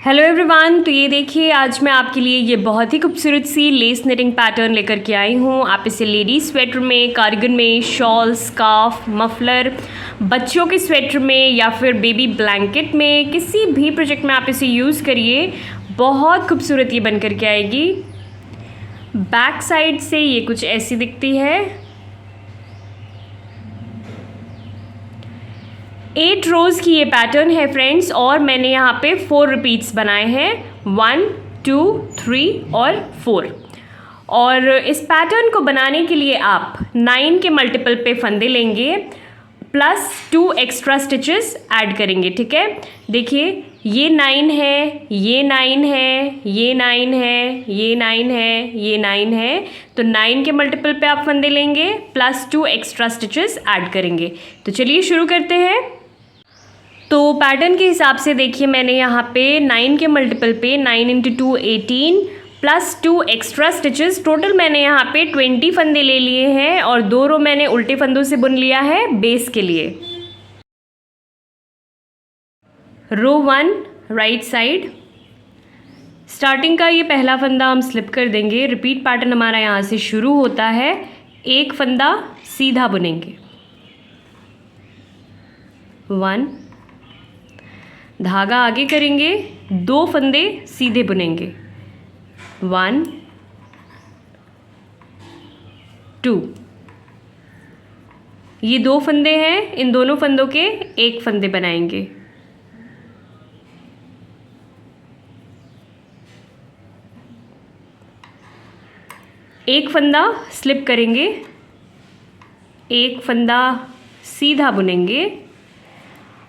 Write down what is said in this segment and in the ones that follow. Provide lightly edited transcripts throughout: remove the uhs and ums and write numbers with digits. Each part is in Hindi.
Hello everyone. तो ये देखिए, आज मैं आपके लिए ये बहुत ही खूबसूरत सी लेस निटिंग पैटर्न लेकर के आई हूँ। आप इसे लेडीज स्वेटर में, कार्डिगन में, शॉल, स्कार्फ, मफलर, बच्चों के स्वेटर में या फिर बेबी ब्लैंकेट में, किसी भी प्रोजेक्ट में आप इसे यूज़ करिए। बहुत खूबसूरत ये बन कर के आएगी। बैक साइड से ये कुछ ऐसी दिखती है। 8 रोज़ की ये पैटर्न है फ्रेंड्स, और मैंने यहाँ पे 4 रिपीट्स बनाए हैं, 1, 2, 3 और 4। और इस पैटर्न को बनाने के लिए आप 9 के मल्टीपल पे फंदे लेंगे प्लस 2 एक्स्ट्रा स्टिचेस ऐड करेंगे। ठीक है, देखिए ये 9 है, ये 9 है, ये 9 है, ये 9 है, ये 9 है। तो 9 के मल्टीपल पे आप फंदे लेंगे प्लस 2 एक्स्ट्रा स्टिचेस ऐड करेंगे। तो चलिए शुरू करते हैं। तो पैटर्न के हिसाब से देखिए, मैंने यहाँ पे 9 के मल्टीपल पे 9 × 2 18 प्लस 2 एक्स्ट्रा स्टिचेस, टोटल मैंने यहाँ पे 20 फंदे ले लिए हैं और 2 रो मैंने उल्टे फंदों से बुन लिया है बेस के लिए। रो 1 राइट साइड, स्टार्टिंग का ये पहला फंदा हम स्लिप कर देंगे। रिपीट पैटर्न हमारा यहाँ से शुरू होता है। एक फंदा सीधा बुनेंगे, 1, धागा आगे करेंगे, 2 फंदे सीधे बुनेंगे, 1, 2। ये 2 फंदे हैं, इन दोनों फंदों के 1 फंदे बनाएंगे, एक फंदा स्लिप करेंगे, एक फंदा सीधा बुनेंगे।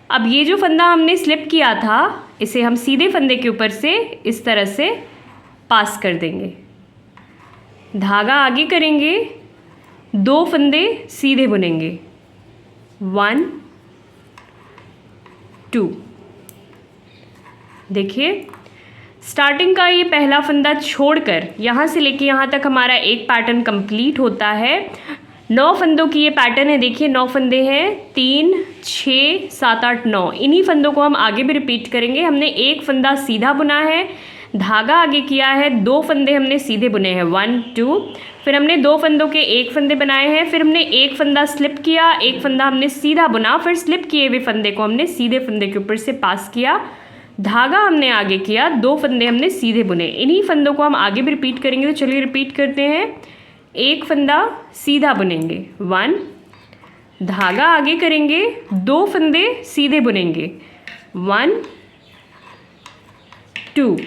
अब ये जो फंदा हमने स्लिप किया था, इसे हम सीधे फंदे के ऊपर से इस तरह से पास कर देंगे, धागा आगे करेंगे, 2 फंदे सीधे बुनेंगे, 1, 2। देखिए स्टार्टिंग का ये पहला फंदा छोड़कर यहाँ से लेके यहाँ तक हमारा एक पैटर्न कंप्लीट होता है। 9 फंदों की ये पैटर्न है। देखिए 9 फंदे हैं, 3, 6, 7, 8, 9। इन्हीं फंदों को हम आगे भी रिपीट करेंगे। हमने एक फंदा सीधा बुना है, धागा आगे किया है, 2 फंदे हमने सीधे बुने हैं, 1, 2। फिर हमने 2 फंदों के 1 फंदे बनाए हैं, फिर हमने एक फंदा स्लिप किया, एक फंदा हमने सीधा बुना, फिर स्लिप किए हुए फंदे को हमने सीधे फंदे के ऊपर से पास किया, धागा हमने आगे किया, 2 फंदे हमने सीधे बुने। इन्हीं फंदों को हम आगे भी रिपीट करेंगे। तो चलिए रिपीट करते हैं। एक फंदा सीधा बुनेंगे, 1, धागा आगे करेंगे, 2 फंदे सीधे बुनेंगे, 1, 2।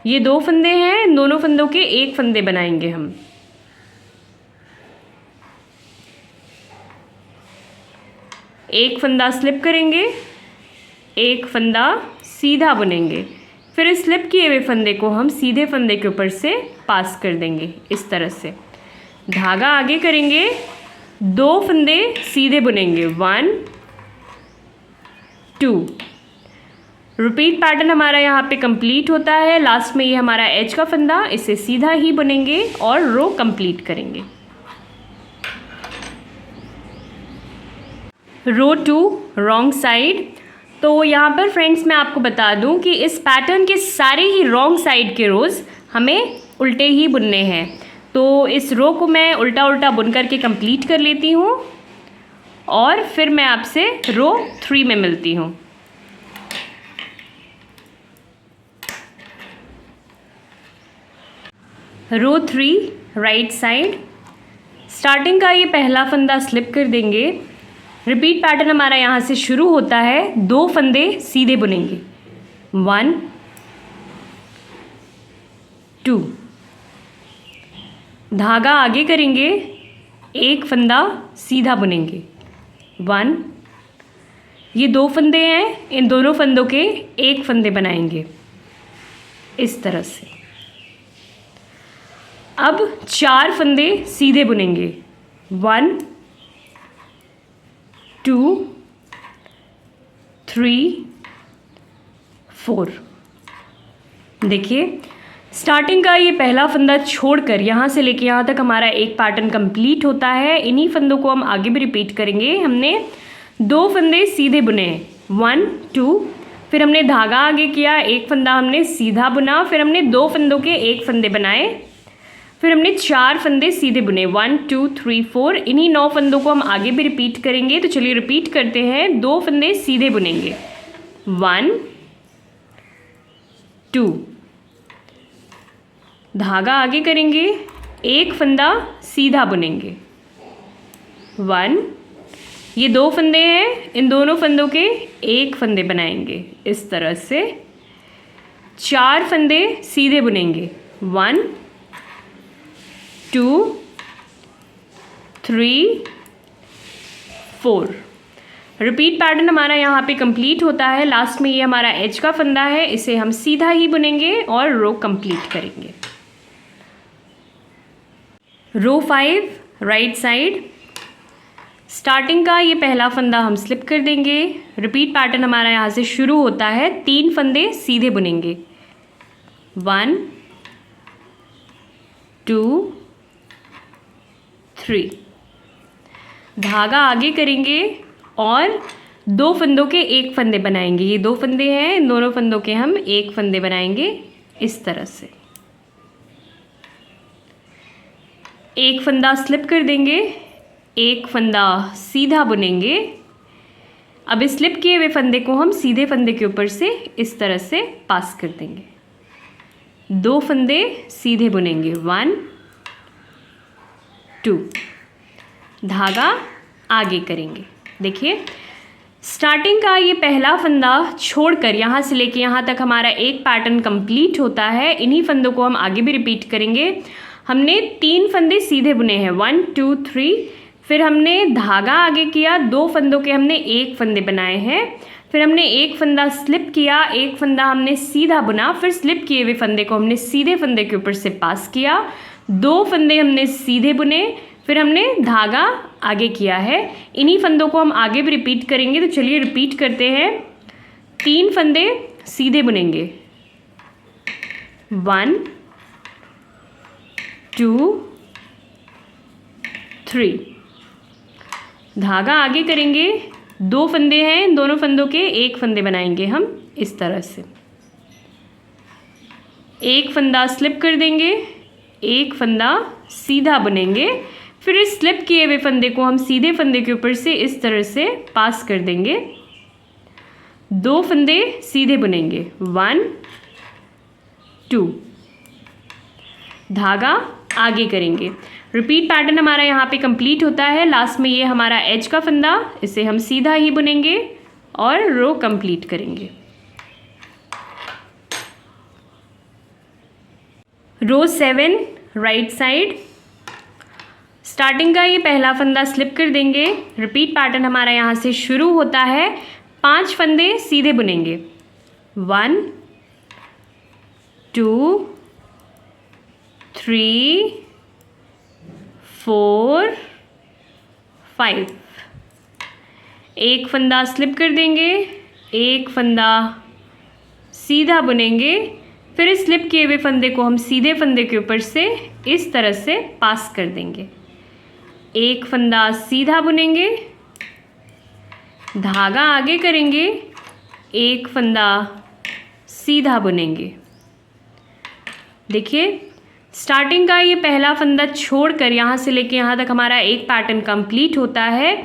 ये 2 फंदे हैं, इन दोनों फंदों के 1 फंदे बनाएंगे हम, एक फंदा स्लिप करेंगे, एक फंदा सीधा बुनेंगे, फिर इस स्लिप किए हुए फंदे को हम सीधे फंदे के ऊपर से पास कर देंगे इस तरह से, धागा आगे करेंगे, 2 फंदे सीधे बुनेंगे, 1, 2। रिपीट पैटर्न हमारा यहाँ पे कंप्लीट होता है। लास्ट में ये हमारा एज का फंदा, इसे सीधा ही बुनेंगे और रो कंप्लीट करेंगे। रो 2 रॉन्ग साइड। तो यहाँ पर फ्रेंड्स मैं आपको बता दूँ कि इस पैटर्न के सारे ही रॉन्ग साइड के रोज़ हमें उल्टे ही बुनने हैं। तो इस रो को मैं उल्टा उल्टा बुन करके कंप्लीट कर लेती हूँ और फिर मैं आपसे रो 3 में मिलती हूँ। रो 3 राइट साइड, स्टार्टिंग का ये पहला फंदा स्लिप कर देंगे। रिपीट पैटर्न हमारा यहाँ से शुरू होता है। 2 फंदे सीधे बुनेंगे, 1, 2, धागा आगे करेंगे, एक फंदा सीधा बुनेंगे, 1। ये 2 फंदे हैं, इन दोनों फंदों के 1 फंदे बनाएंगे इस तरह से। अब 4 फंदे सीधे बुनेंगे, 1, 2, 3, 4। देखिए स्टार्टिंग का ये पहला फंदा छोड़कर यहाँ से लेके यहाँ तक हमारा एक पैटर्न कंप्लीट होता है। इन्हीं फंदों को हम आगे भी रिपीट करेंगे। हमने 2 फंदे सीधे बुने, 1, 2, फिर हमने धागा आगे किया, एक फंदा हमने सीधा बुना, फिर हमने 2 फंदों के 1 फंदे बनाए, फिर हमने 4 फंदे सीधे बुने, 1 2 3 4। इन्हीं 9 फंदों को हम आगे भी रिपीट करेंगे। तो चलिए रिपीट करते हैं। 2 फंदे सीधे बुनेंगे, 1 2, धागा आगे करेंगे, एक फंदा सीधा बुनेंगे, 1। ये 2 फंदे हैं, इन दोनों फंदों के 1 फंदे बनाएंगे इस तरह से। 4 फंदे सीधे बुनेंगे, 1 2 3 4। रिपीट पैटर्न हमारा यहाँ पे कंप्लीट होता है। लास्ट में ये हमारा एज का फंदा है, इसे हम सीधा ही बुनेंगे और रो कंप्लीट करेंगे। रो 5 राइट साइड, स्टार्टिंग का ये पहला फंदा हम स्लिप कर देंगे। रिपीट पैटर्न हमारा यहाँ से शुरू होता है। 3 फंदे सीधे बुनेंगे, 1 2 3, धागा आगे करेंगे और 2 फंदों के 1 फंदे बनाएंगे। ये 2 फंदे हैं, इन दोनों फंदों के हम 1 फंदे बनाएंगे इस तरह से। एक फंदा स्लिप कर देंगे, एक फंदा सीधा बुनेंगे। अब इस स्लिप किए हुए फंदे को हम सीधे फंदे के ऊपर से इस तरह से पास कर देंगे। 2 फंदे सीधे बुनेंगे, 1 2, धागा आगे करेंगे। देखिए स्टार्टिंग का ये पहला फंदा छोड़कर यहाँ से लेके यहाँ तक हमारा एक पैटर्न कंप्लीट होता है। इन्हीं फंदों को हम आगे भी रिपीट करेंगे। हमने 3 फंदे सीधे बुने हैं, 1 2 3, फिर हमने धागा आगे किया, 2 फंदों के हमने 1 फंदे बनाए हैं, फिर हमने एक फंदा स्लिप किया, एक फंदा हमने सीधा बुना, फिर स्लिप किए हुए फंदे को हमने सीधे फंदे के ऊपर से पास किया, 2 फंदे हमने सीधे बुने, फिर हमने धागा आगे किया है। इन्हीं फंदों को हम आगे भी रिपीट करेंगे। तो चलिए रिपीट करते हैं। 3 फंदे सीधे बुनेंगे, 1 2 3, धागा आगे करेंगे, 2 फंदे हैं, इन दोनों फंदों के 1 फंदे बनाएंगे हम इस तरह से। एक फंदा स्लिप कर देंगे, एक फंदा सीधा बुनेंगे, फिर इस स्लिप किए हुए फंदे को हम सीधे फंदे के ऊपर से इस तरह से पास कर देंगे। 2 फंदे सीधे बुनेंगे, 1 2, धागा आगे करेंगे। रिपीट पैटर्न हमारा यहाँ पे कंप्लीट होता है। लास्ट में ये हमारा एज का फंदा, इसे हम सीधा ही बुनेंगे और रो कंप्लीट करेंगे। रो 7 राइट साइड, स्टार्टिंग का ये पहला फंदा स्लिप कर देंगे। रिपीट पैटर्न हमारा यहाँ से शुरू होता है। 5 फंदे सीधे बुनेंगे, 1 2 3 4 5। एक फंदा स्लिप कर देंगे, एक फंदा सीधा बुनेंगे, फिर इस स्लिप किए हुए फंदे को हम सीधे फंदे के ऊपर से इस तरह से पास कर देंगे। एक फंदा सीधा बुनेंगे, धागा आगे करेंगे, एक फंदा सीधा बुनेंगे। देखिए स्टार्टिंग का ये पहला फंदा छोड़कर यहाँ से लेके यहाँ तक हमारा एक पैटर्न कंप्लीट होता है।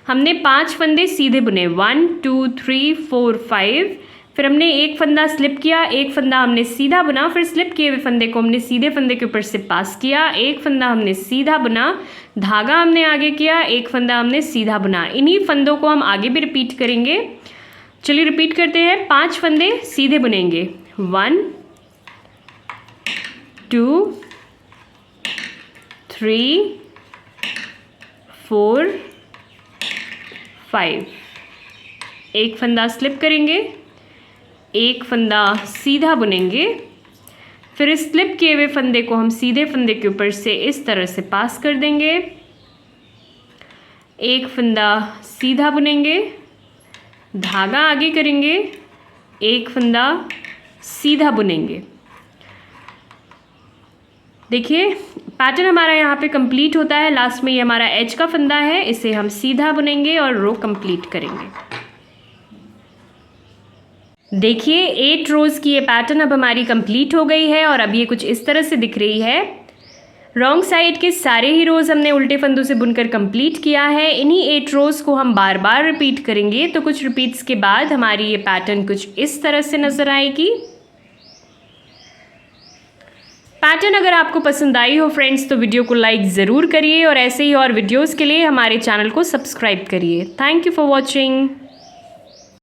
हमने 5 फंदे सीधे बुने, 1 2 3 4 5, फिर हमने एक फंदा स्लिप किया, एक फंदा हमने सीधा बुना, फिर स्लिप किए हुए फंदे को हमने सीधे फंदे के ऊपर से पास किया, एक फंदा हमने सीधा बुना, धागा हमने आगे किया, एक फंदा हमने सीधा बुना। इन्हीं फंदों को हम आगे भी रिपीट करेंगे। चलिए रिपीट करते हैं। 5 फंदे सीधे बुनेंगे, 1 2 3 4 5। एक फंदा स्लिप करेंगे, एक फंदा सीधा बुनेंगे, फिर इस स्लिप किए हुए फंदे को हम सीधे फंदे के ऊपर से इस तरह से पास कर देंगे। एक फंदा सीधा बुनेंगे, धागा आगे करेंगे, एक फंदा सीधा बुनेंगे। देखिए पैटर्न हमारा यहाँ पे कंप्लीट होता है। लास्ट में ये हमारा एज का फंदा है, इसे हम सीधा बुनेंगे और रो कंप्लीट करेंगे। देखिए 8 रोज़ की ये पैटर्न अब हमारी कंप्लीट हो गई है और अब ये कुछ इस तरह से दिख रही है। रॉन्ग साइड के सारे ही रोज़ हमने उल्टे फंदों से बुनकर कंप्लीट किया है। इन्हीं 8 रोज़ को हम बार बार रिपीट करेंगे, तो कुछ रिपीट्स के बाद हमारी ये पैटर्न कुछ इस तरह से नज़र आएगी। पैटर्न अगर आपको पसंद आई हो फ्रेंड्स तो वीडियो को लाइक ज़रूर करिए और ऐसे ही और वीडियोज़ के लिए हमारे चैनल को सब्सक्राइब करिए। Thank you for watching.